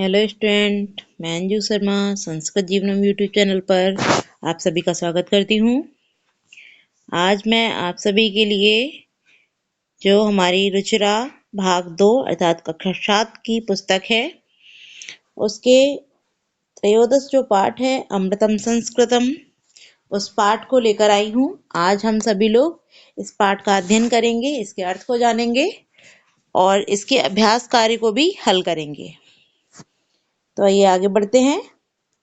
Hello student, मैं Anju Sharma Sanskrit जीवनम YouTube channel पर आप सभी का स्वागत करती हूँ। आज मैं आप सभी के लिए जो हमारी रुचिरा भाग 2 अर्थात कक्षा 7 की पुस्तक है, उसके त्रयोदश जो पाठ है अमृतम संस्कृतम, उस पाठ को लेकर आई हूँ। आज हम सभी लोग इस पाठ का अध्ययन करेंगे, इसके अर्थ को जानेंगे और इसके अभ्यास कार्य को भी हल करेंगे। तो आइए आगे बढ़ते हैं,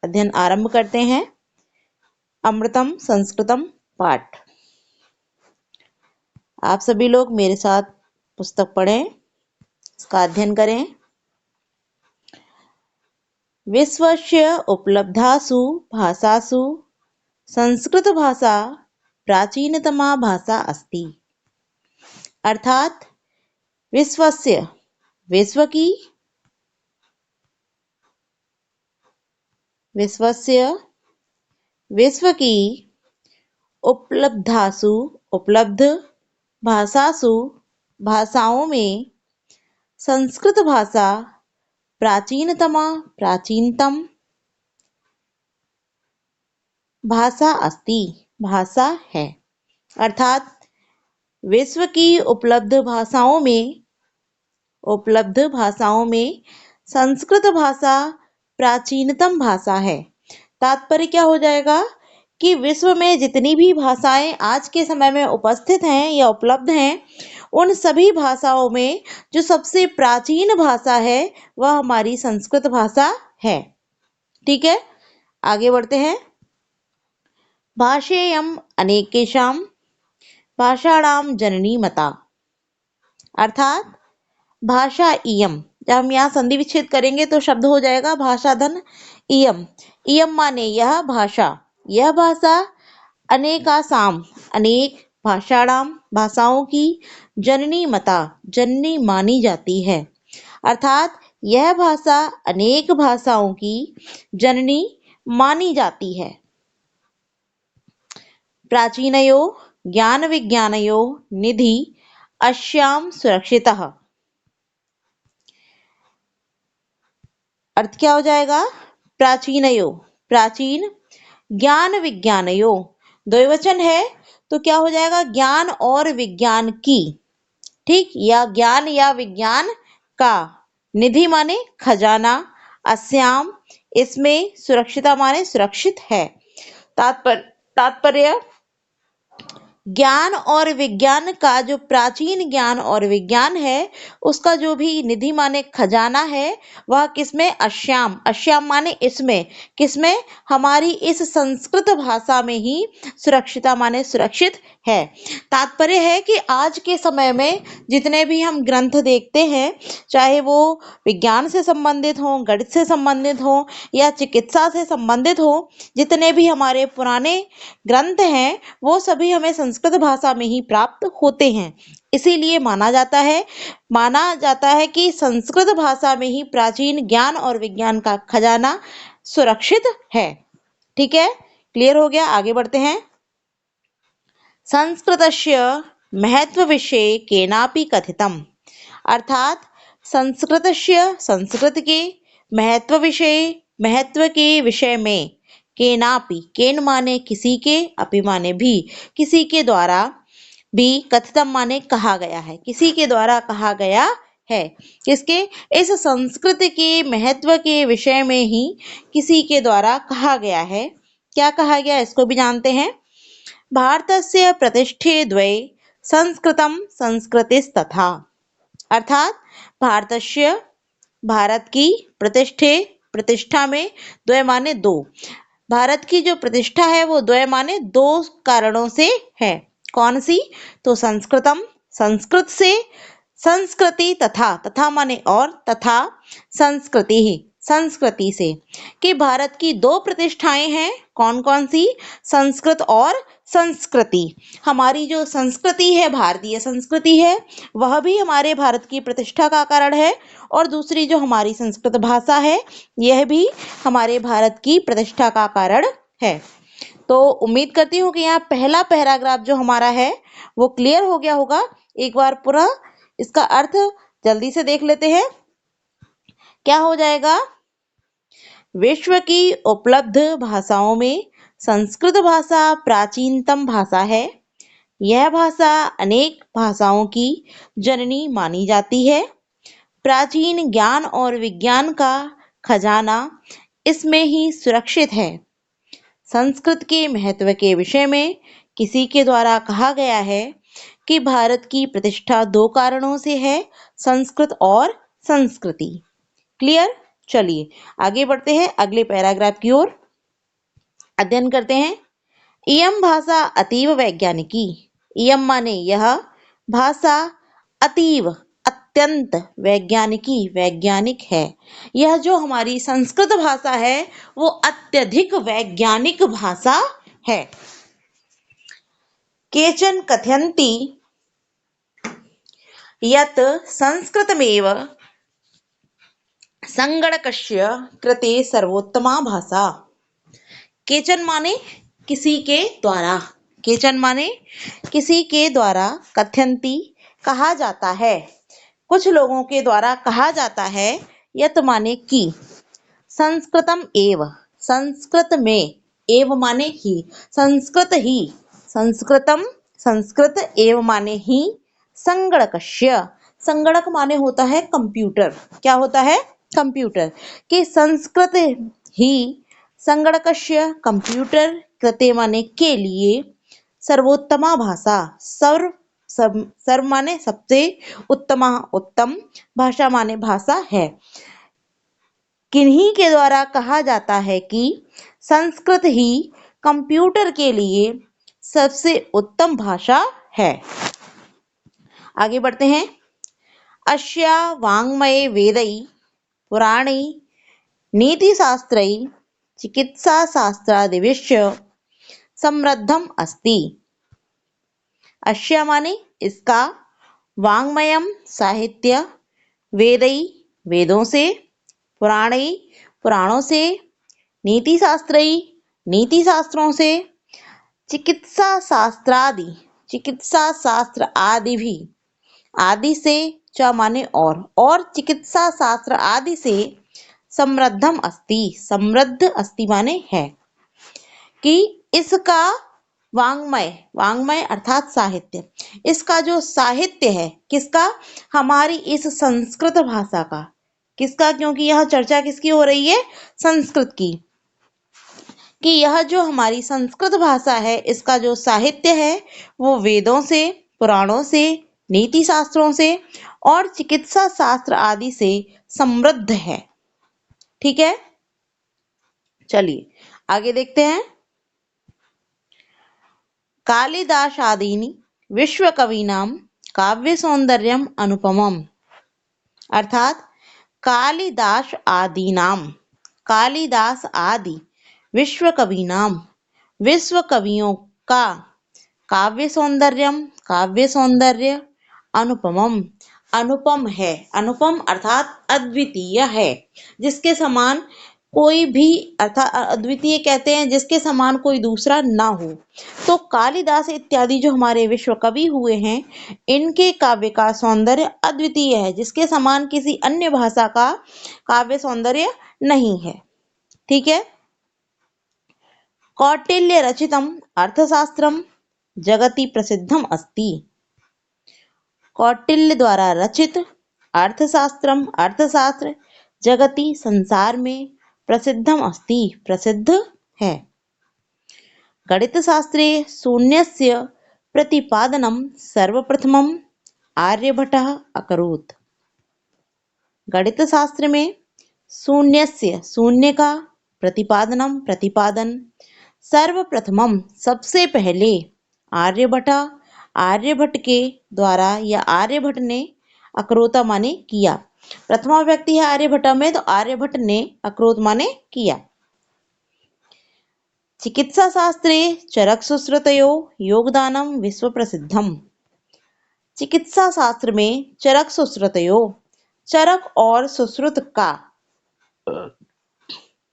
अध्ययन आरंभ करते हैं। अमृतम संस्कृतम पाठ। आप सभी लोग मेरे साथ पुस्तक पढ़ें, इसका अध्ययन करें। विश्वस्य उपलब्धासु भाषासु संस्कृत भाषा प्राचीनतमा भाषा अस्ति। अर्थात विश्वस्य विश्व की उपलब्धासु उपलब्ध भाषासु भाषाओं में संस्कृत भाषा प्राचीनतम भाषा अस्ति, भाषा है। अर्थात विश्व की उपलब्ध भाषाओं में संस्कृत भाषा प्राचीनतम भाषा है। तात्पर्य क्या हो जाएगा कि विश्व में जितनी भी भाषाएं आज के समय में उपस्थित हैं या उपलब्ध हैं, उन सभी भाषाओं में जो सबसे प्राचीन भाषा है वह हमारी संस्कृत भाषा है। ठीक है, आगे बढ़ते हैं। भाषेयम् अनेकेषां भाषाणां जननी मता। अर्थात भाषा इयम, जब हम यहाँ संधि विच्छेद करेंगे तो शब्द हो जाएगा भाषा धन इयम। इयम माने यह भाषा अनेकासाम अनेक भाषाणाम भाषाओं की जननी मता जननी मानी जाती है। अर्थात यह भाषा अनेक भाषाओं की जननी मानी जाती है। प्राचीनयो ज्ञान विज्ञानयो निधि अस्याम सुरक्षितः। अर्थ क्या हो जाएगा? प्राचीनयो प्राचीन, ज्ञान विज्ञानयो द्विवचन है तो क्या हो जाएगा? ज्ञान और विज्ञान की, ठीक, या ज्ञान या विज्ञान का। निधि माने खजाना, अस्याम इसमें, सुरक्षिता माने सुरक्षित है। तात्पर्य ज्ञान और विज्ञान का, जो प्राचीन ज्ञान और विज्ञान है उसका जो भी निधि माने खजाना है वह किसमें? अस्याम माने इसमें, किसमें? हमारी इस संस्कृत भाषा में ही सुरक्षिता माने सुरक्षित है। तात्पर्य है कि आज के समय में जितने भी हम ग्रंथ देखते हैं, चाहे वो विज्ञान से संबंधित हों, गणित से संबंधित हों या चिकित्सा से संबंधित हों, जितने भी हमारे पुराने ग्रंथ हैं वो सभी हमें संस्कृत भाषा में ही प्राप्त होते हैं। इसीलिए माना जाता है कि संस्कृत भाषा में ही प्राचीन ज्ञान और विज्ञान का खजाना सुरक्षित है। ठीक है, क्लियर हो गया? आगे बढ़ते हैं। संस्कृतस्य महत्व विषये केनापि कथितम्। अर्थात संस्कृत के महत्व के विषय में केनापि, केन माने किसी के, अपि माने भी, किसी के द्वारा भी, कथितम माने कहा गया है, किसी के द्वारा कहा गया है। किसके? इस संस्कृत के महत्व के विषय में ही किसी के द्वारा कहा गया है। क्या कहा गया इसको भी जानते हैं। भारतस्य प्रतिष्ठे द्वये संस्कृतम संस्कृतिस्तथा। अर्थात भारत की प्रतिष्ठा में, द्वय माने दो, भारत की जो प्रतिष्ठा है वो द्वय माने दो कारणों से है। कौन सी? तो संस्कृतम संस्कृत से, संस्कृति तथा माने और, तथा संस्कृति से, कि भारत की दो प्रतिष्ठाएं हैं। कौन कौन सी? संस्कृत और संस्कृति। हमारी जो संस्कृति है, भारतीय संस्कृति है, वह भी हमारे भारत की प्रतिष्ठा का कारण है, और दूसरी जो हमारी संस्कृत भाषा है यह भी हमारे भारत की प्रतिष्ठा का कारण है। तो उम्मीद करती हूँ कि यहाँ पहला पैराग्राफ जो हमारा है वो क्लियर हो गया होगा। एक बार पूरा इसका अर्थ जल्दी से देख लेते हैं। क्या हो जाएगा? विश्व की उपलब्ध भाषाओं में संस्कृत भाषा प्राचीनतम भाषा है। यह भाषा अनेक भाषाओं की जननी मानी जाती है। प्राचीन ज्ञान और विज्ञान का खजाना इसमें ही सुरक्षित है। संस्कृत के महत्व के विषय में किसी के द्वारा कहा गया है कि भारत की प्रतिष्ठा दो कारणों से है, संस्कृत और संस्कृति। क्लियर? चलिए आगे बढ़ते हैं अगले पैराग्राफ की ओर, अध्ययन करते हैं। इयम भाषा अतीव वैज्ञानिकी। इयम माने यह, भाषा अतीव अत्यंत वैज्ञानिकी वैज्ञानिक है। यह जो हमारी संस्कृत भाषा है वो अत्यधिक वैज्ञानिक भाषा है। केचन कथयन्ति यत् संस्कृतमेव संगणकस्य कृते सर्वोत्तमा भाषा। केचन माने किसी के द्वारा, केचन माने किसी के द्वारा, कथयन्ति कहा जाता है, कुछ लोगों के द्वारा कहा जाता है, यत माने कि, संस्कृतम एव, संस्कृत में, एव माने ही, संस्कृत ही, संस्कृतम संस्कृत, एव माने ही, संगणकस्य, संगणक माने होता है कंप्यूटर, क्या होता है? कंप्यूटर, कि संस्कृत ही संगणकस्य कंप्यूटर कृते माने के लिए, सर्वोत्तमा भाषा, सर्व माने सबसे, उत्तमा उत्तम, भाषा माने भाषा है। किन्हीं के द्वारा कहा जाता है कि संस्कृत ही कंप्यूटर के लिए सबसे उत्तम भाषा है। आगे बढ़ते हैं। अस्या वाङ्मये वेदै पुराणै नीतिशास्त्रै चिकित्साशास्त्रादिभिश्च समृद्धम अस्ति। अस्या माने इसका, वाङ्मयम साहित्य, वेदै वेदों से, पुराणै पुराणों से, नीतिशास्त्रै नीति शास्त्रों से, चिकित्सा शास्त्रादि चिकित्सा शास्त्र आदि भी, आदि से, च माने और चिकित्सा शास्त्र आदि से, समृद्धम अस्ति, समृद्ध अस्ति माने है, कि इसका वाङ्मय, वाङ्मय अर्थात साहित्य, इसका जो साहित्य है, किसका? हमारी इस संस्कृत भाषा का, किसका? क्योंकि यह चर्चा किसकी हो रही है? संस्कृत की, कि यह जो हमारी संस्कृत भाषा है इसका जो साहित्य है वो वेदों से, पुराणों से, नीति शास्त्रों से और चिकित्सा शास्त्र आदि से समृद्ध है। ठीक है, चलिए आगे देखते हैं। कालिदासादीनि विश्व कवीनां काव्य सौंदर्यम अनुपमम, अर्थात कालिदास आदीनाम, कालिदास आदि, विश्व कवीनाम विश्व कवियों का, काव्य सौंदर्यम काव्य सौंदर्य, अनुपमम अनुपम है, अनुपम अर्थात अद्वितीय है, जिसके समान कोई भी, अर्थात अद्वितीय कहते हैं जिसके समान कोई दूसरा ना हो। तो कालिदास इत्यादि जो हमारे विश्व कवि हुए हैं, इनके काव्य का सौंदर्य अद्वितीय है, जिसके समान किसी अन्य भाषा का काव्य सौंदर्य नहीं है। ठीक है। कौटिल्य रचितम अर्थशास्त्रम जगति प्रसिद्धम अस्ति। कौटिल्य द्वारा रचित अर्थशास्त्रम अर्थशास्त्र जगति संसार में प्रसिद्धम अस्ति प्रसिद्ध है। गणितशास्त्रे शून्यस्य प्रतिपादनं सर्वप्रथमम् आर्यभट्टः अकरोत्। गणित शास्त्र में शून्यस्य, शून्य का, प्रतिपादनम प्रतिपादन, सर्वप्रथमम सबसे पहले, आर्यभट्ट आर्यभट्ट के द्वारा या आर्यभट्ट ने, अकरोता माने किया, प्रथमा व्यक्ति है आर्यभट्ट में तो आर्यभट्ट ने अकरोत माने किया। चिकित्सा शास्त्रे चरक सुश्रुतयो योगदानम विश्व प्रसिद्धम। चिकित्सा शास्त्र में चरक सुश्रुतयो, चरक और सुश्रुत का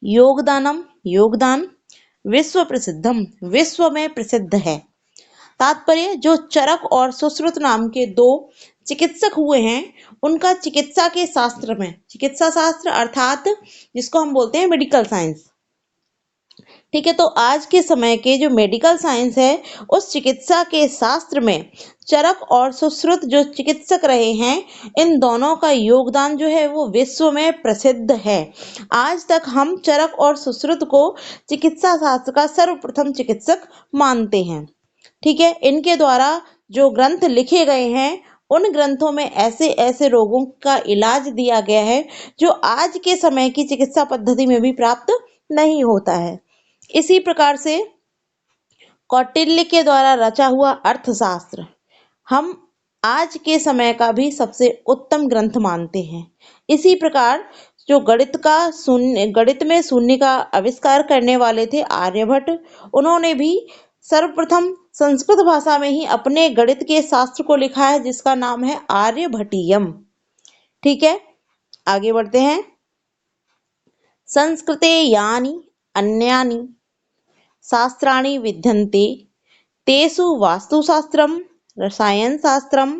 योगदानम योगदान, विश्व प्रसिद्धम विश्व में प्रसिद्ध है। तात्पर्य, जो चरक और सुश्रुत नाम के दो चिकित्सक हुए हैं उनका चिकित्सा के शास्त्र में, चिकित्सा शास्त्र अर्थात जिसको हम बोलते हैं मेडिकल साइंस, ठीक है। तो आज के समय के जो मेडिकल साइंस है उस चिकित्सा के शास्त्र में चरक और सुश्रुत जो चिकित्सक रहे हैं, इन दोनों का योगदान जो है वो विश्व में प्रसिद्ध है। आज तक हम चरक और सुश्रुत को चिकित्सा शास्त्र का सर्वप्रथम चिकित्सक मानते हैं, ठीक है। इनके द्वारा जो ग्रंथ लिखे गए हैं उन ग्रंथों में ऐसे ऐसे रोगों का इलाज दिया गया है जो आज के समय की चिकित्सा पद्धति में भी प्राप्त नहीं होता है। इसी प्रकार से कौटिल्य के द्वारा रचा हुआ अर्थशास्त्र हम आज के समय का भी सबसे उत्तम ग्रंथ मानते हैं। इसी प्रकार जो गणित में शून्य का आविष्कार करने वाले थे आर्यभट्ट, उन्होंने भी सर्वप्रथम संस्कृत भाषा में ही अपने गणित के शास्त्र को लिखा है जिसका नाम है आर्यभट्टीयम, ठीक है। आगे बढ़ते हैं। संस्कृते यानि अन्यानि शास्त्राणि विद्यन्ते तेषु वास्तुशास्त्रं, रसायनशास्त्रं,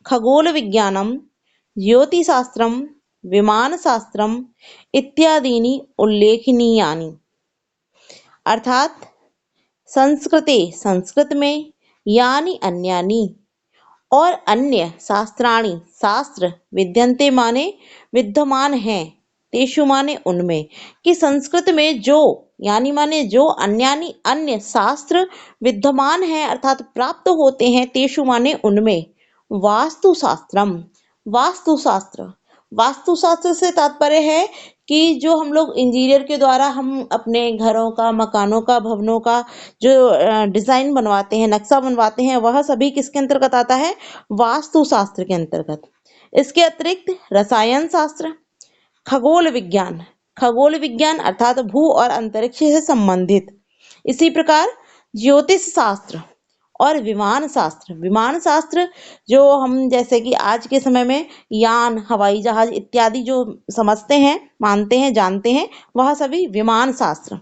खगोलविज्ञानं, ज्योतिशास्त्रं, विमानशास्त्रम् इत्यादीनि उल्लेखनीयानि। अर्थात संस्कृते संस्कृत में, यानि अन्यानि और अन्य शास्त्राणि शास्त्र, विद्यन्ते माने विद्यमान हैं, तेषु माने उनमें, कि संस्कृत में जो यानी माने जो, अन्यानि अन्य शास्त्र विद्यमान है अर्थात प्राप्त होते हैं, तेषु माने उनमें, वास्तुशास्त्रम वास्तुशास्त्र, वास्तुशास्त्र से तात्पर्य है कि जो हम लोग इंजीनियर के द्वारा हम अपने घरों का, मकानों का, भवनों का जो डिजाइन बनवाते हैं, नक्शा बनवाते हैं, वह सभी किसके अंतर्गत आता है? वास्तुशास्त्र के अंतर्गत। इसके अतिरिक्त रसायन शास्त्र, खगोल विज्ञान अर्थात भू और अंतरिक्ष से संबंधित। इसी प्रकार ज्योतिष शास्त्र और विमान शास्त्र जो हम जैसे कि आज के समय में यान, हवाई जहाज इत्यादि जो समझते हैं, मानते हैं, जानते हैं, वह सभी विमान शास्त्र।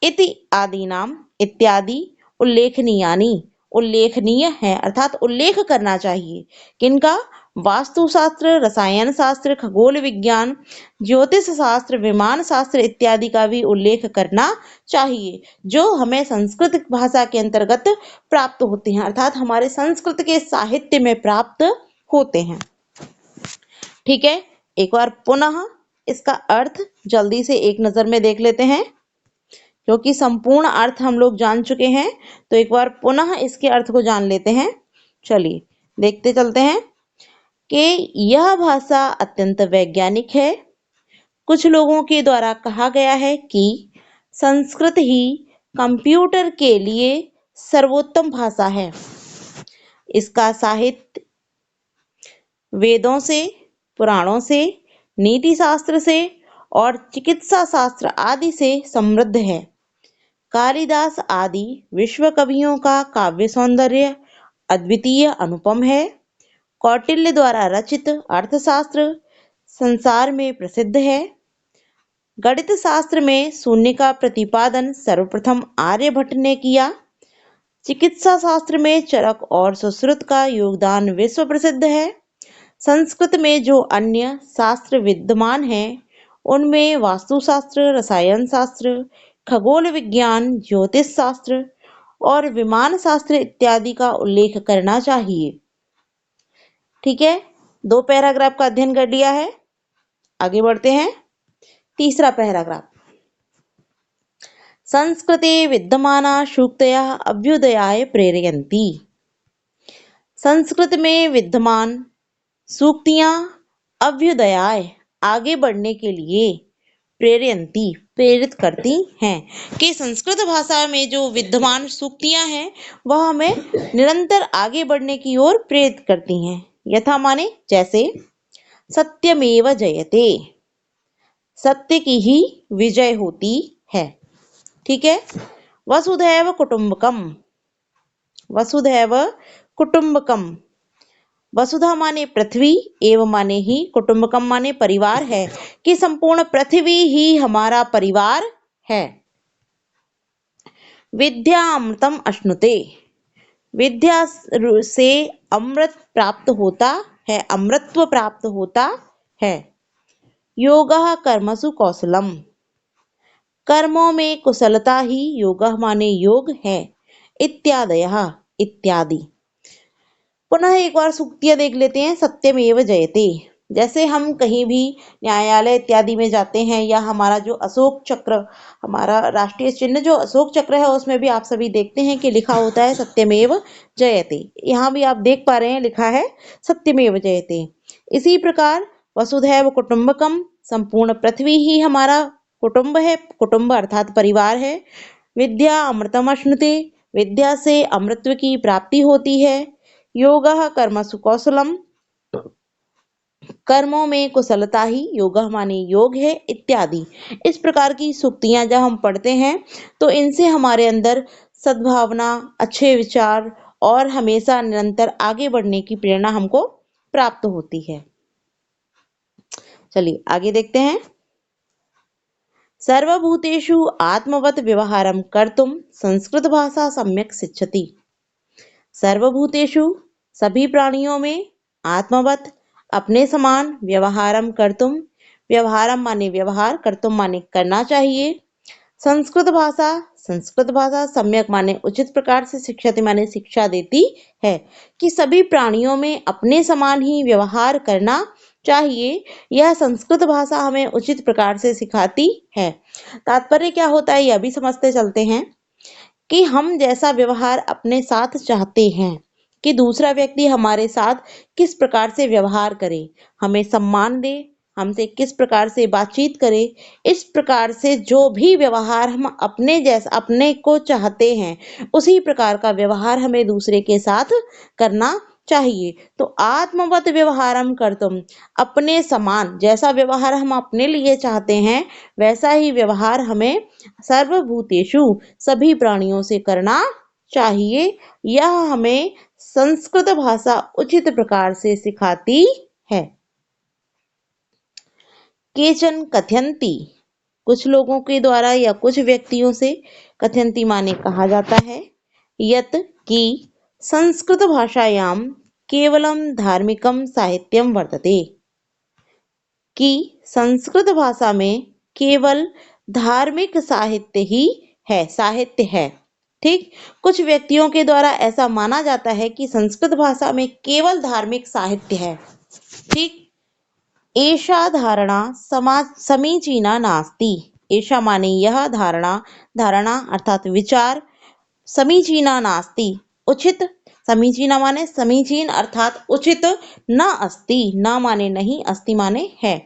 इति आदि नाम इत्यादि उल्लेखनीयानि, उल्लेखनीय है अर्थात उल्लेख करना चाहिए किनका? वास्तुशास्त्र, रसायन शास्त्र, खगोल विज्ञान, ज्योतिष शास्त्र, विमान शास्त्र इत्यादि का भी उल्लेख करना चाहिए जो हमें संस्कृत भाषा के अंतर्गत प्राप्त होते हैं अर्थात हमारे संस्कृत के साहित्य में प्राप्त होते हैं, ठीक है। एक बार पुनः इसका अर्थ जल्दी से एक नजर में देख लेते हैं, क्योंकि संपूर्ण अर्थ हम लोग जान चुके हैं, तो एक बार पुनः इसके अर्थ को जान लेते हैं। चलिए देखते चलते हैं कि यह भाषा अत्यंत वैज्ञानिक है। कुछ लोगों के द्वारा कहा गया है कि संस्कृत ही कंप्यूटर के लिए सर्वोत्तम भाषा है। इसका साहित्य वेदों से, पुराणों से, नीति शास्त्र से और चिकित्सा शास्त्र आदि से समृद्ध है। कालिदास आदि विश्व कवियों का काव्य सौंदर्य अद्वितीय अनुपम है। कौटिल्य द्वारा रचित अर्थशास्त्र संसार में प्रसिद्ध है। गणित शास्त्र में शून्य का प्रतिपादन सर्वप्रथम आर्यभट्ट ने किया। चिकित्सा शास्त्र में चरक और सुश्रुत का योगदान विश्व प्रसिद्ध है। संस्कृत में जो अन्य शास्त्र विद्यमान हैं उनमें वास्तुशास्त्र, रसायन शास्त्र, खगोल विज्ञान, ज्योतिष शास्त्र और विमान शास्त्र इत्यादि का उल्लेख करना चाहिए, ठीक है। 2 पैराग्राफ का अध्ययन कर लिया है। आगे बढ़ते हैं। तीसरा पैराग्राफ, संस्कृते विद्यमाना सूक्तयः अभ्युदयाय प्रेरयन्ति। संस्कृत में विद्यमान सूक्तियां अभ्युदयाय आगे बढ़ने के लिए प्रेरयन्ति प्रेरित करती हैं, कि संस्कृत भाषा में जो विद्यमान सूक्तियां हैं वह हमें निरंतर आगे बढ़ने की ओर प्रेरित करती हैं। यथा माने जैसे सत्यमेव जयते, सत्य की ही विजय होती है, ठीक है। वसुधैव कुटुंबकम, वसुधैव कुटुंबकम, वसुधा माने पृथ्वी, एवं माने ही, कुटुंबकम माने परिवार है, कि संपूर्ण पृथ्वी ही हमारा परिवार है। विद्या अमृतम अश्नुते, विद्या से अमृत प्राप्त होता है, अमृतत्व प्राप्त होता है। योगः कर्मसु कौशलम, कर्मों में कुशलता ही योगः माने योग है। इत्यादयः, इत्यादि। पुनः एक बार सूक्तियां देख लेते हैं। सत्यमेव जयते, जैसे हम कहीं भी न्यायालय इत्यादि में जाते हैं, या हमारा जो अशोक चक्र, हमारा राष्ट्रीय चिन्ह जो अशोक चक्र है, उसमें भी आप सभी देखते हैं कि लिखा होता है सत्यमेव जयते। यहाँ भी आप देख पा रहे हैं लिखा है सत्यमेव जयते। इसी प्रकार वसुधैव कुटुंबकम, संपूर्ण पृथ्वी ही हमारा कुटुंब है, कुटुंब अर्थात परिवार है। विद्या अमृतम अश्नुते, विद्या से अमृतत्व की प्राप्ति होती है। योगः कर्मसु कौशलम, कर्मों में कुशलता ही योगः माने योग है। इत्यादि। इस प्रकार की सूक्तियां जब हम पढ़ते हैं तो इनसे हमारे अंदर सद्भावना, अच्छे विचार और हमेशा निरंतर आगे बढ़ने की प्रेरणा हमको प्राप्त होती है। चलिए आगे देखते हैं। सर्वभूतेषु आत्मवत् व्यवहारं कर्तुं संस्कृत भाषा सम्यक शिक्षति। सर्वभूतेषु, सभी प्राणियों में, आत्मवत् अपने समान, व्यवहारम कर्तुम, व्यवहारम माने व्यवहार, कर्तुम माने करना चाहिए। संस्कृत भाषा, संस्कृत भाषा सम्यक माने उचित प्रकार से, शिक्षति माने शिक्षा देती है, कि सभी प्राणियों में अपने समान ही व्यवहार करना चाहिए। यह संस्कृत भाषा हमें उचित प्रकार से सिखाती है। तात्पर्य क्या होता है यह भी समझते चलते हैं कि हम जैसा व्यवहार अपने साथ चाहते हैं कि दूसरा व्यक्ति हमारे साथ किस प्रकार से व्यवहार करे, हमें सम्मान दे, हमसे किस प्रकार से बातचीत करे, इस प्रकार से जो भी व्यवहार हम अपने जैसा अपने को चाहते हैं उसी प्रकार का व्यवहार हमें दूसरे के साथ करना चाहिए। तो आत्मवत व्यवहारम कर्तुम, अपने समान जैसा व्यवहार हम अपने लिए चाहते हैं वैसा ही व्यवहार हमें सर्वभूतेषु, सभी प्राणियों से करना चाहिए। यह हमें संस्कृत भाषा उचित प्रकार से सिखाती है। केचन कथयन्ति, कुछ लोगों के द्वारा या कुछ व्यक्तियों से, कथयन्ति माने कहा जाता है, यत कि संस्कृत भाषायां केवलम धार्मिकम साहित्यम वर्तते, कि संस्कृत भाषा में केवल धार्मिक साहित्य ही है, साहित्य है। ठीक, कुछ व्यक्तियों के द्वारा ऐसा माना जाता है कि संस्कृत भाषा में केवल धार्मिक साहित्य है। ठीक, एषा धारणा समीचीना नास्ति, एषा माने यह धारणा, धारणा अर्थात विचार, समीचीना नास्ति उचित, समीचीना माने समीचीन अर्थात उचित, न अस्ति, न माने नहीं, अस्ति माने है,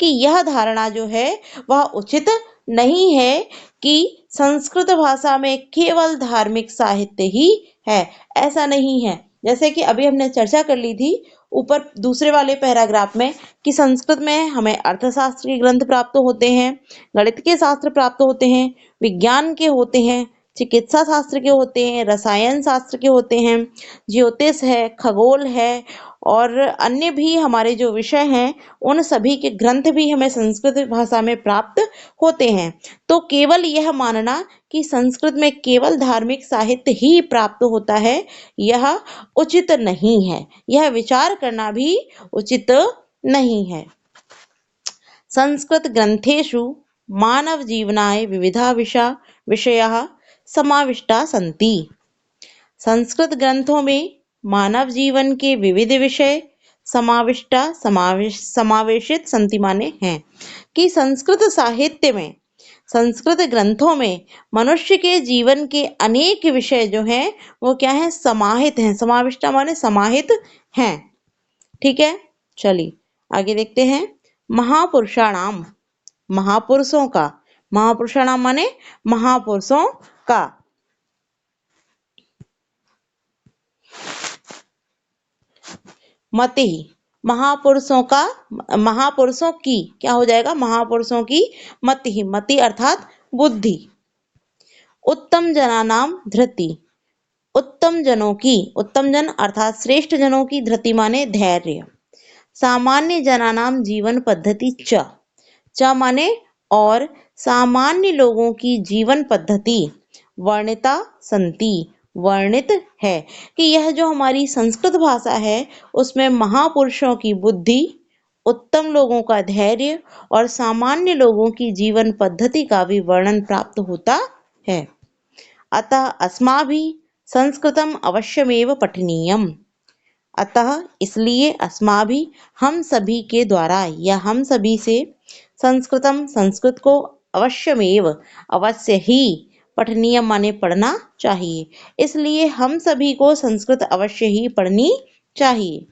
कि यह धारणा जो है वह उचित नहीं है कि संस्कृत भाषा में केवल धार्मिक साहित्य ही है। ऐसा नहीं है। जैसे कि अभी हमने चर्चा कर ली थी ऊपर दूसरे वाले पैराग्राफ में कि संस्कृत में हमें अर्थशास्त्र के ग्रंथ प्राप्त होते हैं, गणित के शास्त्र प्राप्त होते हैं, विज्ञान के होते हैं, चिकित्सा शास्त्र के होते हैं, रसायन शास्त्र के होते हैं, ज्योतिष है, खगोल है और अन्य भी हमारे जो विषय हैं उन सभी के ग्रंथ भी हमें संस्कृत भाषा में प्राप्त होते हैं। तो केवल यह मानना कि संस्कृत में केवल धार्मिक साहित्य ही प्राप्त होता है यह उचित नहीं है, यह विचार करना भी उचित नहीं है। संस्कृत ग्रंथेषु मानव जीवनाय विविधा विषयाः समाविष्टा सन्ति। संस्कृत ग्रंथों में मानव जीवन के विविध विषय समावेशित सन्ति माने हैं, कि संस्कृत साहित्य में, संस्कृत ग्रंथों में मनुष्य के जीवन के अनेक विषय जो हैं वो क्या है, समाहित हैं। समाविष्टा माने समाहित हैं। ठीक है, चलिए आगे देखते हैं। महापुरुषाणाम, महापुरुषों का, महापुरुषाणाम माने महापुरुषों का, मति, महापुरुषों का, महापुरुषों की क्या हो जाएगा, महापुरुषों की मति, मति अर्थात बुद्धि। उत्तम जनानाम धृति, उत्तम जनों की, उत्तम जन अर्थात श्रेष्ठ जनों की, धृति माने धैर्य। सामान्य जनानाम जीवन पद्धति च माने और, सामान्य लोगों की जीवन पद्धति वर्णिता संति, वर्णित है कि यह जो हमारी संस्कृत भाषा है उसमें महापुरुषों की बुद्धि, उत्तम लोगों का धैर्य और सामान्य लोगों की जीवन पद्धति का भी वर्णन प्राप्त होता है। अतः अस्माभिः संस्कृतम् अवश्यमेव पठनीयम्। अतः इसलिए अस्माभिः हम सभी के द्वारा या हम सभी से संस्कृतम संस्कृत को अवश्यमेव अवश्य ही पठनीय माने पढ़ना चाहिए। इसलिए हम सभी को संस्कृत अवश्य ही पढ़नी चाहिए।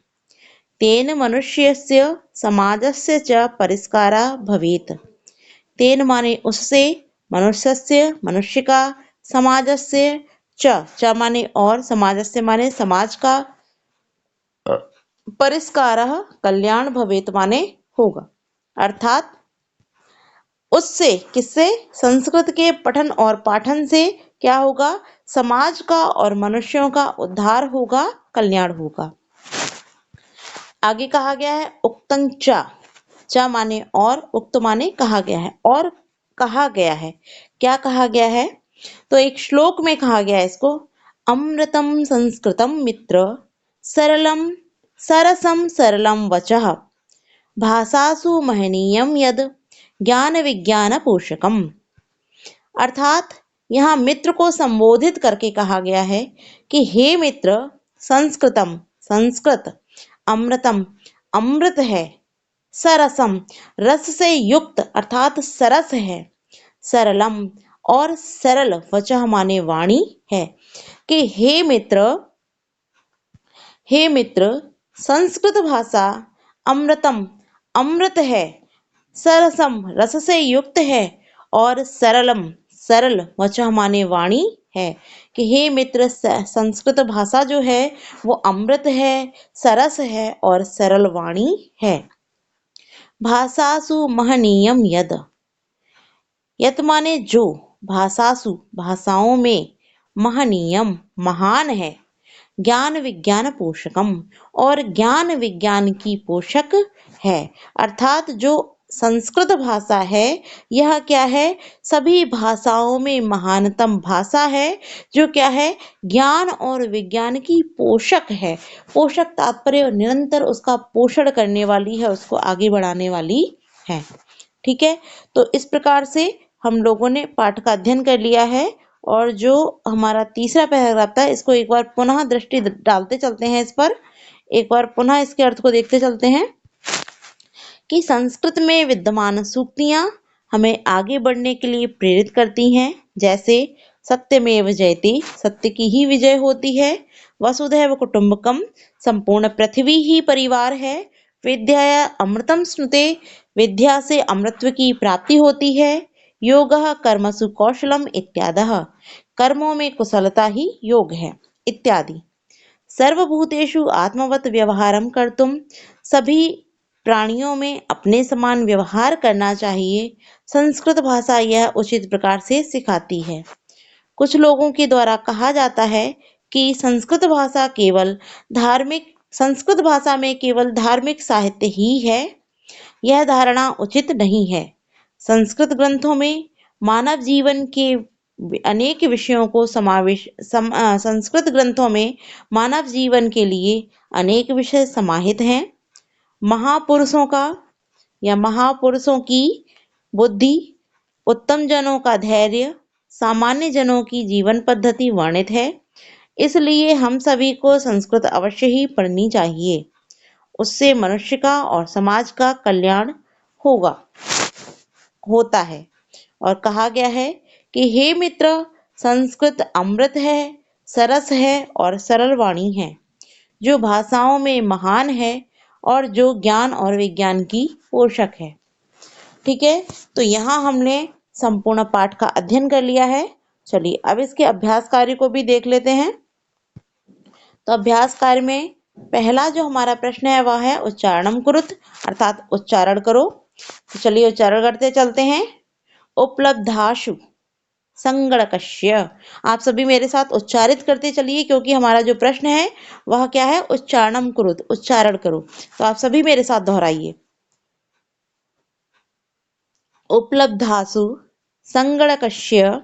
तेन मनुष्यस्य समाजस्य च परिष्कारः भवेत्। तेन माने उससे, मनुष्यस्य मनुष्य का, समाजस्य च माने और, समाजस्य माने समाज का, परिष्कारः कल्याण भवेत माने होगा। अर्थात उससे, किससे, संस्कृत के पठन और पाठन से क्या होगा, समाज का और मनुष्यों का उद्धार होगा, कल्याण होगा। आगे कहा गया है उक्तं च माने और, उक्त माने कहा गया है, और कहा गया है। क्या कहा गया है, तो एक श्लोक में कहा गया है इसको, अमृतम संस्कृतम मित्र सरलम सरसम सरलम वचः भाषासु महनीयम यद ज्ञान विज्ञान पोषकम। अर्थात यहाँ मित्र को संबोधित करके कहा गया है कि हे मित्र, संस्कृतम संस्कृत, अमृतम अमृत है, सरसम रस से युक्त अर्थात सरस है, सरलम और सरल, वचः माने वाणी है, कि हे मित्र संस्कृत भाषा अमृतम अमृत है, सरसम रस से युक्त है, और सरलम सरल, वचः माने वाणी है, कि हे मित्र संस्कृत भाषा जो है वो अमृत है, सरस है और सरल वाणी है। भाषासु महनीयम यद, यत माने जो, भाषासु भाषाओं में, महनीयम महान है, ज्ञान विज्ञान पोषकम और ज्ञान विज्ञान की पोषक है। अर्थात जो संस्कृत भाषा है यह क्या है, सभी भाषाओं में महानतम भाषा है, जो क्या है, ज्ञान और विज्ञान की पोषक है। पोषक तात्पर्य निरंतर उसका पोषण करने वाली है, उसको आगे बढ़ाने वाली है। ठीक है, तो इस प्रकार से हम लोगों ने पाठ का अध्ययन कर लिया है, और जो हमारा तीसरा पैराग्राफ था इसको एक बार पुनः दृष्टि डालते चलते हैं, इस पर एक बार पुनः इसके अर्थ को देखते चलते हैं कि संस्कृत में विद्यमान सूक्तियां हमें आगे बढ़ने के लिए प्रेरित करती हैं। जैसे सत्यमेव जयते, सत्य की ही विजय होती है, वसुधैव कुटुंबकम, संपूर्ण पृथ्वी ही परिवार है, विद्या अमृतम स्नुते, विद्या से अमृतत्व की प्राप्ति होती है, योगः कर्मसु कौशलम इत्यादः, कर्मों में कुशलता ही योग है, इत्यादि। सर्वभूतेषु आत्मवत व्यवहारम कर्तुम, सभी प्राणियों में अपने समान व्यवहार करना चाहिए, संस्कृत भाषा यह उचित प्रकार से सिखाती है। कुछ लोगों के द्वारा कहा जाता है कि संस्कृत भाषा में केवल धार्मिक साहित्य ही है। यह धारणा उचित नहीं है। संस्कृत ग्रंथों में मानव जीवन के अनेक विषयों को संस्कृत ग्रंथों में मानव जीवन के लिए अनेक विषय समाहित हैं। महापुरुषों का या महापुरुषों की बुद्धि, उत्तम जनों का धैर्य, सामान्य जनों की जीवन पद्धति वर्णित है। इसलिए हम सभी को संस्कृत अवश्य ही पढ़नी चाहिए। उससे मनुष्य का और समाज का कल्याण होता है। और कहा गया है कि हे मित्र, संस्कृत अमृत है, सरस है और सरल वाणी है, जो भाषाओं में महान है और जो ज्ञान और विज्ञान की पोषक है। ठीक है, तो यहाँ हमने संपूर्ण पाठ का अध्ययन कर लिया है। चलिए अब इसके अभ्यास कार्य को भी देख लेते हैं। तो अभ्यास कार्य में पहला जो हमारा प्रश्न है वह है उच्चारणम कुरुत, अर्थात उच्चारण करो। तो चलिए उच्चारण करते चलते हैं। उपलब्धाशु संगणकस्य, आप सभी मेरे साथ उच्चारित करते चलिए, क्योंकि हमारा जो प्रश्न है वह क्या है, उच्चारणम कुरुत, उच्चारण करो। तो आप सभी मेरे साथ दोहराइए। उपलब्धासु संगणकस्य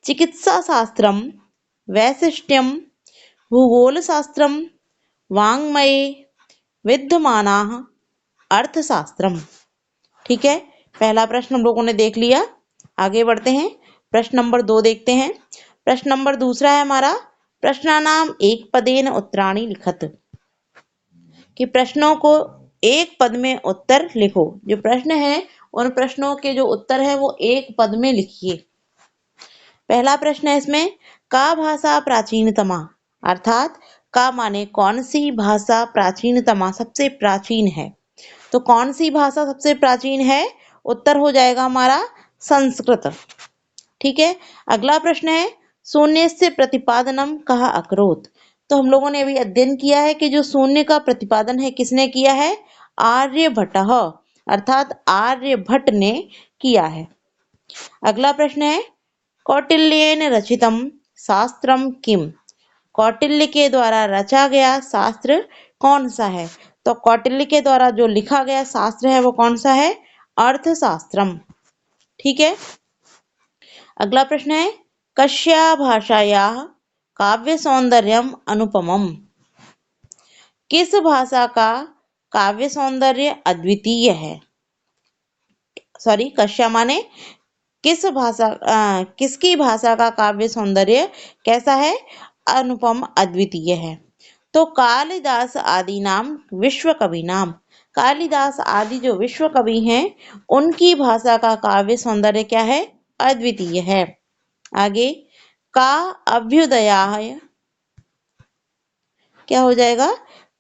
चिकित्साशास्त्रम वैशिष्ट्यम भूगोलशास्त्रम वाङ्मये विद्यमानाः अर्थशास्त्रम। ठीक है, पहला प्रश्न हम लोगों ने देख लिया। आगे बढ़ते हैं, प्रश्न नंबर 2 देखते हैं। प्रश्न नंबर दूसरा है हमारा, प्रश्नानाम एक पदेन उत्तराणि लिखत, कि प्रश्नों को एक पद में उत्तर लिखो। जो प्रश्न है उन प्रश्नों के जो उत्तर है वो एक पद में लिखिए। पहला प्रश्न है इसमें, का भाषा प्राचीनतमा, अर्थात का माने कौन सी भाषा प्राचीनतमा सबसे प्राचीन है। तो कौन सी भाषा सबसे प्राचीन है, उत्तर हो जाएगा हमारा संस्कृत। ठीक है, अगला प्रश्न है, शून्य से प्रतिपादनम कहा अकरोत। तो हम लोगों ने अभी अध्ययन किया है कि जो शून्य का प्रतिपादन है किसने किया है, आर्यभट्टः, अर्थात आर्यभट्ट ने किया है। अगला प्रश्न है, कौटिल्येन रचितम शास्त्रम किम, कौटिल्य के द्वारा रचा गया शास्त्र कौन सा है। तो कौटिल्य के द्वारा जो लिखा गया शास्त्र है वो कौन सा है, अर्थशास्त्रम। ठीक है, अगला प्रश्न है, कस्या भाषायाः काव्य सौंदर्यम अनुपमम, किस भाषा का काव्य सौंदर्य अद्वितीय है। सॉरी, कस्या माने किसकी भाषा का काव्य सौंदर्य कैसा है, अनुपम अद्वितीय है। तो कालिदास आदि नाम विश्व कवि नाम, कालिदास आदि जो विश्व कवि हैं उनकी भाषा का काव्य सौंदर्य क्या है, अद्वितीय है। आगे, का अभ्युदयाय, क्या हो जाएगा,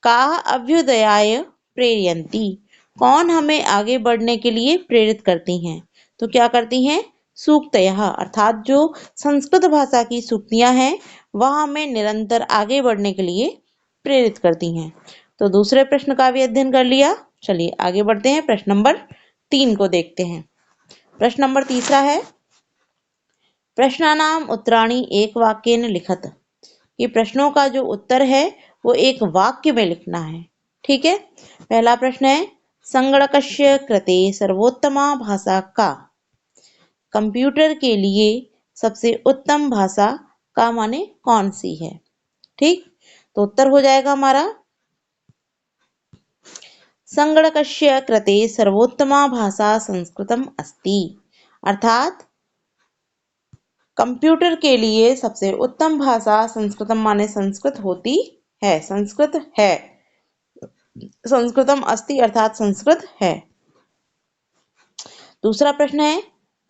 का अभ्युदयाय प्रेरयन्ति, कौन हमें आगे बढ़ने के लिए प्रेरित करती हैं। तो क्या करती हैं, सूक्तयः, अर्थात जो संस्कृत भाषा की सूक्तियां हैं वह हमें निरंतर आगे बढ़ने के लिए प्रेरित करती हैं। तो दूसरे प्रश्न का भी अध्ययन कर लिया। चलिए आगे बढ़ते हैं, प्रश्न नंबर 3 को देखते हैं। प्रश्न नंबर तीसरा है, प्रश्नानाम उत्तराणि एक वाक्येन लिखत, ये प्रश्नों का जो उत्तर है वो एक वाक्य में लिखना है। ठीक है, पहला प्रश्न है, संगणकस्य कृते सर्वोत्तमा भाषा का, कंप्यूटर के लिए सबसे उत्तम भाषा का माने कौन सी है। ठीक, तो उत्तर हो जाएगा हमारा, संगणकस्य कृते सर्वोत्तमा भाषा संस्कृतम अस्ति, अर्थात कंप्यूटर के लिए सबसे उत्तम भाषा संस्कृतम माने संस्कृत होती है, संस्कृत है, संस्कृतम अस्ति अर्थात संस्कृत है। दूसरा प्रश्न है,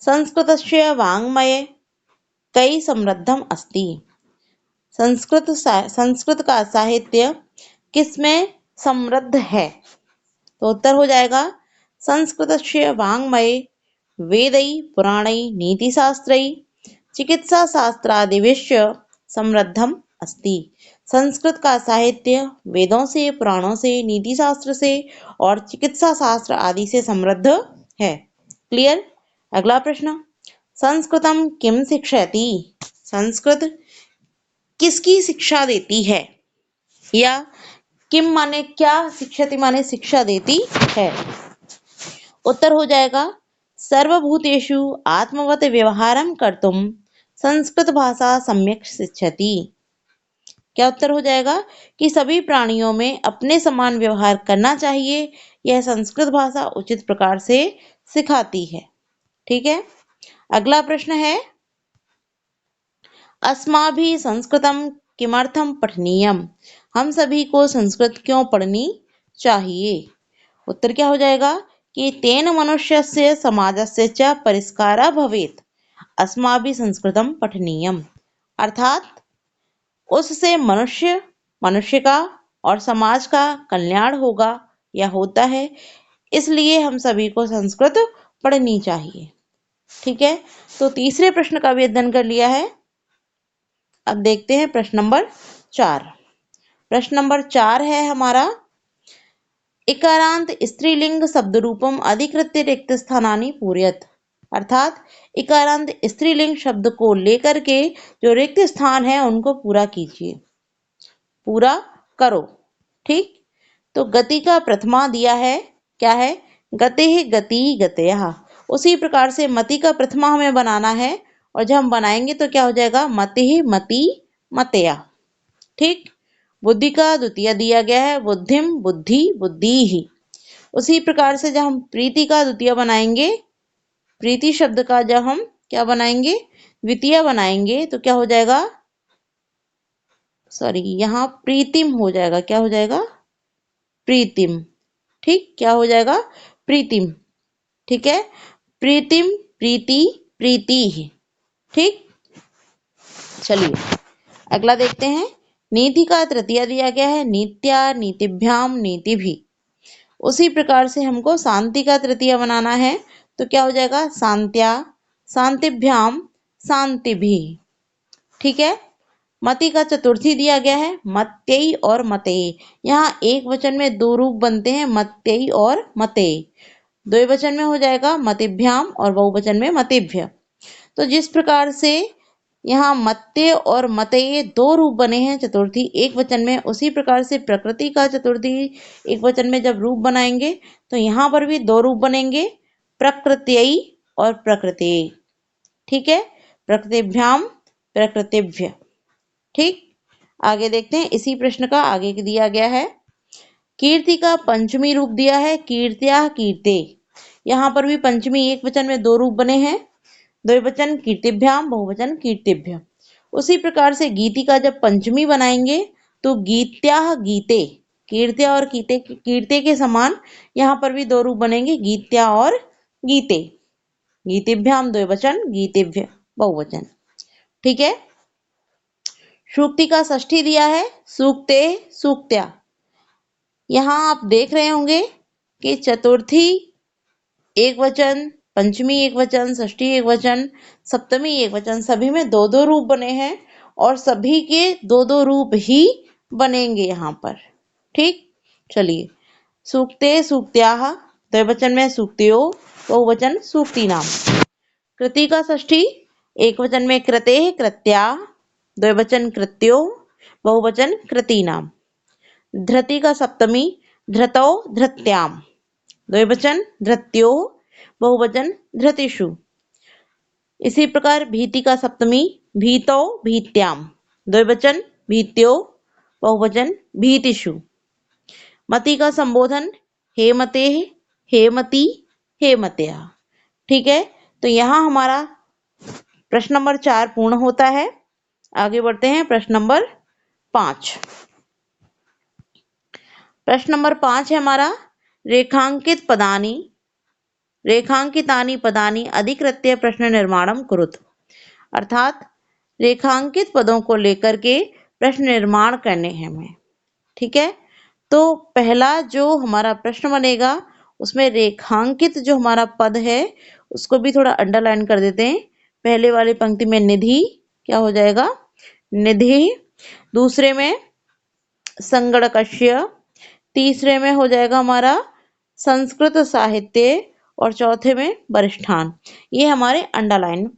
संस्कृतस्य वाङ्मये कई समृद्धम अस्ति, संस्कृत का साहित्य किसमें समृद्ध है। तो उत्तर हो जाएगा, संस्कृतस्य वाङ्मये वेदै पुराणै नीतिशास्त्रै चिकित्सा शास्त्रादिविश्च समृद्धम अस्ति, संस्कृत का साहित्य वेदों से, पुराणों से, नीति शास्त्र से और चिकित्सा शास्त्र आदि से समृद्ध है। क्लियर। अगला प्रश्न, संस्कृतम किम शिक्षयति, संस्कृत किसकी शिक्षा देती है, या किम माने क्या, शिक्षति माने शिक्षा देती है। उत्तर हो जाएगा, सर्वभूतेषु आत्मवत व्यवहारं कर्तुम संस्कृत भाषा सम्यक शिक्षति। क्या उत्तर हो जाएगा, कि सभी प्राणियों में अपने समान व्यवहार करना चाहिए, यह संस्कृत भाषा उचित प्रकार से सिखाती है। ठीक है, अगला प्रश्न है, अस्माभिः संस्कृतं किमर्थं पठनीयम, हम सभी को संस्कृत क्यों पढ़नी चाहिए। उत्तर क्या हो जाएगा, कि तेन मनुष्यस्य समाजस्य च परिष्कारः भवेत्, अस्माभिः संस्कृतं पठनीयम, अर्थात उससे मनुष्य का और समाज का कल्याण होगा या होता है, इसलिए हम सभी को संस्कृत पढ़नी चाहिए। ठीक है, तो तीसरे प्रश्न का भी अध्ययन कर लिया है। अब देखते हैं प्रश्न नंबर 4। प्रश्न नंबर 4 है हमारा, इकारांत स्त्रीलिंग शब्द रूपम अधिकृत्य रिक्त स्थानानि पूरयत, अर्थात इकारांत स्त्रीलिंग शब्द को लेकर के जो रिक्त स्थान है उनको पूरा कीजिए, पूरा करो। ठीक, तो गति का प्रथमा दिया है, क्या है, गतिः गति गतयः, उसी प्रकार से मति का प्रथमा हमें बनाना है, और जब हम बनाएंगे तो क्या हो जाएगा, मतिः मति मतया। ठीक, बुद्धि का द्वितीय दिया गया है बुद्धिम, बुद्धि, बुद्धि ही। उसी प्रकार से जब हम प्रीति का द्वितीय बनाएंगे, प्रीति शब्द का जब हम क्या बनाएंगे, द्वितीय बनाएंगे, तो क्या हो जाएगा, सॉरी यहाँ प्रीतिम हो जाएगा, क्या हो जाएगा, प्रीतिम। ठीक, क्या हो जाएगा, प्रीतिम। ठीक है, प्रीतिम, प्रीति, प्रीति ही। ठीक, चलिए अगला देखते हैं। नीति का तृतीय दिया गया है नीत्या, नीतिभ्याम, नीति भी। उसी प्रकार से हमको शांति का तृतीय बनाना है, तो क्या हो जाएगा, शांत्या, शांतिभ्याम, शांति भी। ठीक है, मति का चतुर्थी दिया गया है मत्यई और मतेय। यहाँ एक वचन में दो रूप बनते हैं, मत्यई और मतेय। द्विवचन में हो जाएगा मतिभ्याम और बहुवचन में मतिभ्य। तो जिस प्रकार से यहाँ मत्य और मतेय दो रूप बने हैं चतुर्थी एक वचन में, उसी प्रकार से प्रकृति का चतुर्थी एक वचन में जब रूप बनाएंगे तो यहाँ पर भी दो रूप बनेंगे, प्रकृत्यई और प्रकृति। ठीक है, प्रकृतिभ्याम, प्रकृतिभ्य। ठीक, आगे देखते हैं। इसी प्रश्न का आगे दिया गया है कीर्ति का पंचमी रूप दिया है कीर्त्या, कीर्ते। यहाँ पर भी पंचमी एक वचन में दो रूप बने हैं, द्विवचन कीर्तिभ्याम, बहुवचन कीर्तिभ्य। उसी प्रकार से गीति का जब पंचमी बनाएंगे तो गीत्या, गीते। कीर्त्या और कीते, कीर्ते के समान यहाँ पर भी दो रूप बनेंगे, गीत्या और गीते। गीतिभ्याम द्विवचन, गीतिभ्य बहुवचन। ठीक है, सूक्ति का षष्ठी दिया है सूक्ते, सूक्त्या। यहाँ आप देख रहे होंगे कि चतुर्थी एक वचन, पंचमी एक वचन, षष्ठी एक वचन, सप्तमी एक वचन, सभी में दो दो रूप बने हैं और सभी के दो दो रूप ही बनेंगे यहाँ पर। ठीक, चलिए सूक्ते, सूक्त्याः, द्विवचन में सूक्त्यो, बहुवचन सूक्ति नाम। कृति का षष्ठी एक वचन में कृते, कृत्या, द्विवचन कृत्यो, बहुवचन कृति नाम। धृति का सप्तमी धृतौ, धृत्याम, द्विवचन धृत्यो, बहुवचन धृतिषु। इसी प्रकार भीति का सप्तमी भीतौ, भीत्याम, द्विवचन भीत्यो, बहुवचन भीतिषु। मति का संबोधन हेमते, हेमति, हेमत्या। ठीक है, तो यहाँ हमारा प्रश्न नंबर 4 पूर्ण होता है। आगे बढ़ते हैं प्रश्न नंबर 5। प्रश्न नंबर 5 है हमारा रेखांकित पदानि, रेखांकितानि पदानि अधिकृत्य प्रश्न निर्माणम कुरुत। अर्थात रेखांकित पदों को लेकर के प्रश्न निर्माण करने हैं हमें। ठीक है, तो पहला जो हमारा प्रश्न बनेगा उसमें रेखांकित जो हमारा पद है उसको भी थोड़ा अंडरलाइन कर देते हैं। पहले वाली पंक्ति में निधि क्या हो जाएगा, निधि। दूसरे में संगणकस्य, तीसरे में हो जाएगा हमारा संस्कृत साहित्य और चौथे में वरिष्ठान। ये हमारे अंडरलाइन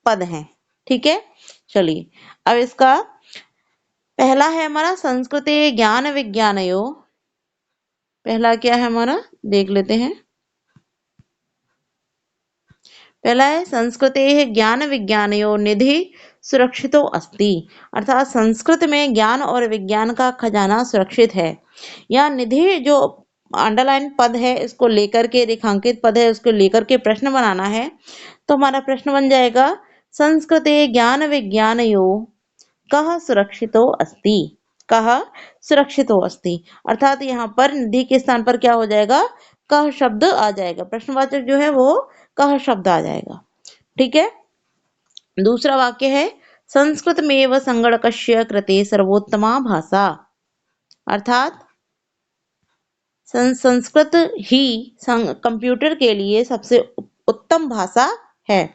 पद हैं। ठीक है, चलिए अब इसका पहला है हमारा संस्कृते ज्ञान विज्ञानयो। पहला क्या है हमारा देख लेते हैं। पहला है संस्कृते ज्ञान विज्ञानयो निधि सुरक्षितो अस्ति। अर्थात संस्कृत में ज्ञान और विज्ञान का खजाना सुरक्षित है। या निधि जो अंडरलाइन पद है इसको लेकर के, रेखांकित पद है उसको लेकर के प्रश्न बनाना है। तो हमारा प्रश्न बन जाएगा संस्कृते ज्ञान विज्ञानयो कः सुरक्षितो अस्ति, कः सुरक्षितो अस्ति। अर्थात यहाँ पर निधि के स्थान पर क्या हो जाएगा, कः शब्द आ जाएगा। प्रश्नवाचक जो है वो कः शब्द आ जाएगा। ठीक है, दूसरा वाक्य है संस्कृत में व संगणकस्य कृते सर्वोत्तमा भाषा। अर्थात संस्कृत ही कंप्यूटर के लिए सबसे उत्तम भाषा है।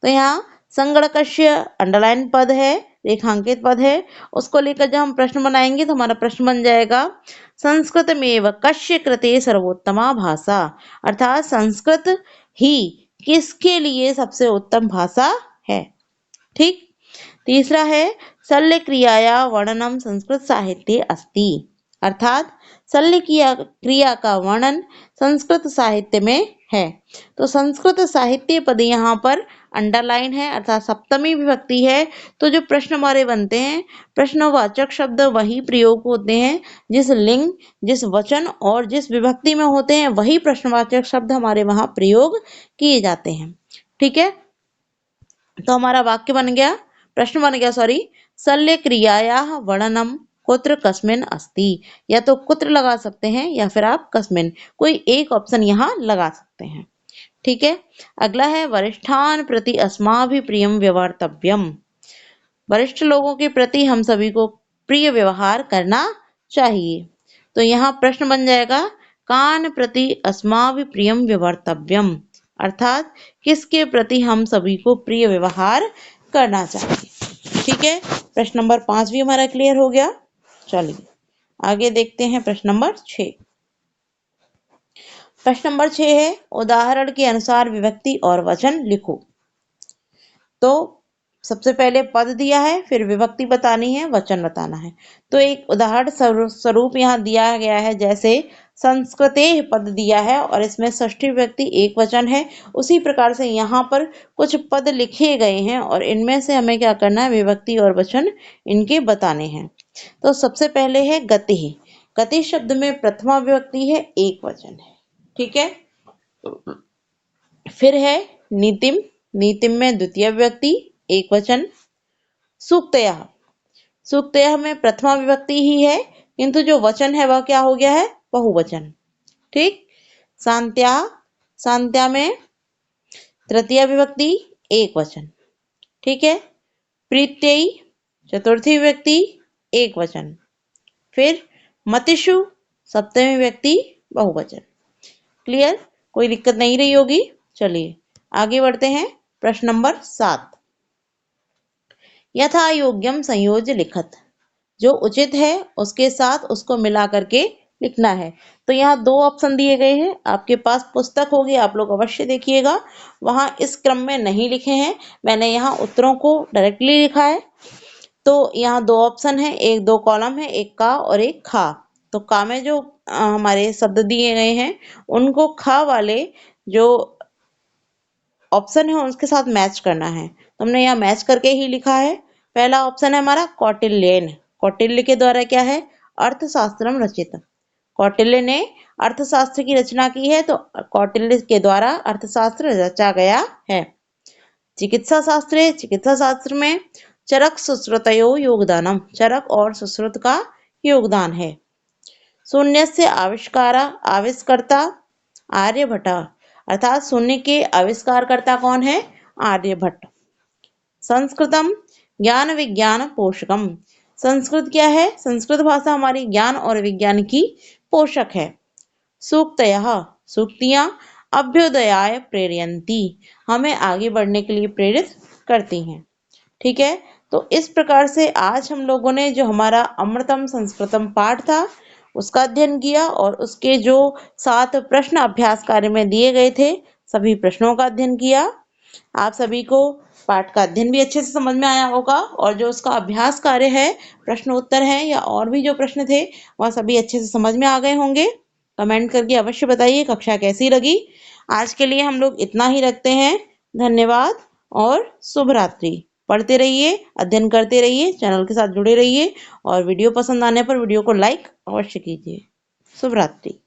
तो यहाँ संगणकस्य अंडरलाइन पद है, रेखांकित पद है, उसको लेकर जब हम प्रश्न बनाएंगे तो हमारा प्रश्न बन जाएगा संस्कृत में व कस्य कृते सर्वोत्तमा भाषा। अर्थात संस्कृत ही किसके लिए सबसे उत्तम भाषा है। ठीक, तीसरा है शल्य क्रियाया वर्णनम संस्कृत साहित्ये अस्ति। अर्थात शल्य क्रिया का वर्णन संस्कृत साहित्य में है। तो संस्कृत साहित्य पद यहाँ पर अंडरलाइन है, अर्थात सप्तमी विभक्ति है। तो जो प्रश्न हमारे बनते हैं, प्रश्नवाचक शब्द वही प्रयोग होते हैं जिस लिंग, जिस वचन और जिस विभक्ति में होते हैं, वही प्रश्नवाचक शब्द हमारे वहां प्रयोग किए जाते हैं। ठीक है, तो हमारा वाक्य बन गया, प्रश्न बन गया, सॉरी, शल्य क्रियायाः वर्णनम कुत्र कस्मिन् अस्ति। या तो कुत्र लगा सकते हैं या फिर आप कस्मिन्, कोई एक ऑप्शन यहाँ लगा सकते हैं। ठीक है, अगला है वरिष्ठान प्रति अस्माभि प्रियम व्यवहारतव्यम। वरिष्ठ लोगों के प्रति हम सभी को प्रिय व्यवहार करना चाहिए। तो यहाँ प्रश्न बन जाएगा कान प्रति अस्माभि प्रियम व्यवहारतव्यम, अर्थात किसके प्रति हम सभी को प्रिय व्यवहार करना चाहिए। ठीक है, प्रश्न नंबर 5 भी हमारा क्लियर हो गया। चलिए आगे देखते हैं प्रश्न नंबर 6। प्रश्न नंबर 6 है उदाहरण के अनुसार विभक्ति और वचन लिखो। तो सबसे पहले पद दिया है, फिर विभक्ति बतानी है, वचन बताना है। तो एक उदाहरण स्वरूप यहाँ दिया गया है, जैसे संस्कृते पद दिया है और इसमें षष्ठी विभक्ति एक वचन है। उसी प्रकार से यहाँ पर कुछ पद लिखे गए हैं और इनमें से हमें क्या करना है, विभक्ति और वचन इनके बताने हैं। तो सबसे पहले है गति। गति शब्द में प्रथमा विभक्ति है, एक वचन है। ठीक है, फिर है नीतिम। नीतिम में द्वितीय विभक्ति एक वचन। सूक्तयः। सूक्तयः में प्रथमा विभक्ति ही है, किंतु जो वचन है वह क्या हो गया है, बहुवचन। ठीक, शांत्या। शांत्या में तृतीय विभक्ति एक वचन। ठीक है, प्रीत्ययी चतुर्थी विभक्ति एक वचन। फिर मतिषु सप्तमी विभक्ति बहुवचन। क्लियर, कोई दिक्कत नहीं रही होगी। चलिए आगे बढ़ते हैं। प्रश्न नंबर 7, यथा योग्यम संयोज्य लिखत। जो उचित है उसके साथ उसको मिला करके लिखना है। तो यहाँ दो ऑप्शन दिए गए हैं, आपके पास पुस्तक होगी, आप लोग अवश्य देखिएगा, वहां इस क्रम में नहीं लिखे हैं, मैंने यहाँ उत्तरों को डायरेक्टली लिखा है। तो यहाँ दो ऑप्शन है, एक दो कॉलम है, एक का और एक खा। तो का में जो हमारे शब्द दिए गए हैं उनको खा वाले जो ऑप्शन है उसके साथ मैच करना है। तो हमने यहाँ मैच करके ही लिखा है। पहला ऑप्शन है हमारा कौटिल्यन। कौटिल्य के द्वारा क्या है, अर्थशास्त्रम रचित। कौटिल्य ने अर्थशास्त्र की रचना की है, तो कौटिल्य के द्वारा अर्थशास्त्र रचा गया है। चिकित्सा शास्त्र। चिकित्सा शास्त्र में चरक सुश्रुतयो योगदानम। चरक और सुश्रुत का योगदान है। शून्य से आविष्कारा। आविष्कर्ता आर्यभट्ट, अर्थात शून्य के आविष्कारकर्ता कौन है, आर्यभट्ट। संस्कृतम ज्ञान विज्ञान पोषकम। संस्कृत क्या है, संस्कृत भाषा हमारी ज्ञान और विज्ञान की पोषक है। सूक्तयः। सूक्तियां अभ्युदयाय प्रेरयन्ति। हमें आगे बढ़ने के लिए प्रेरित करती हैं। ठीक है, तो इस प्रकार से आज हम लोगों ने जो हमारा अमृतम संस्कृतम पाठ था उसका अध्ययन किया और उसके जो 7 प्रश्न अभ्यास कार्य में दिए गए थे सभी प्रश्नों का अध्ययन किया। आप सभी को पाठ का अध्ययन भी अच्छे से समझ में आया होगा और जो उसका अभ्यास कार्य है, प्रश्न उत्तर है या और भी जो प्रश्न थे वह सभी अच्छे से समझ में आ गए होंगे। कमेंट करके अवश्य बताइए कक्षा कैसी लगी। आज के लिए हम लोग इतना ही रखते हैं। धन्यवाद और शुभ रात्रि। पढ़ते रहिए, अध्ययन करते रहिए, चैनल के साथ जुड़े रहिए और वीडियो पसंद आने पर वीडियो को लाइक अवश्य कीजिए। शुभ रात्रि।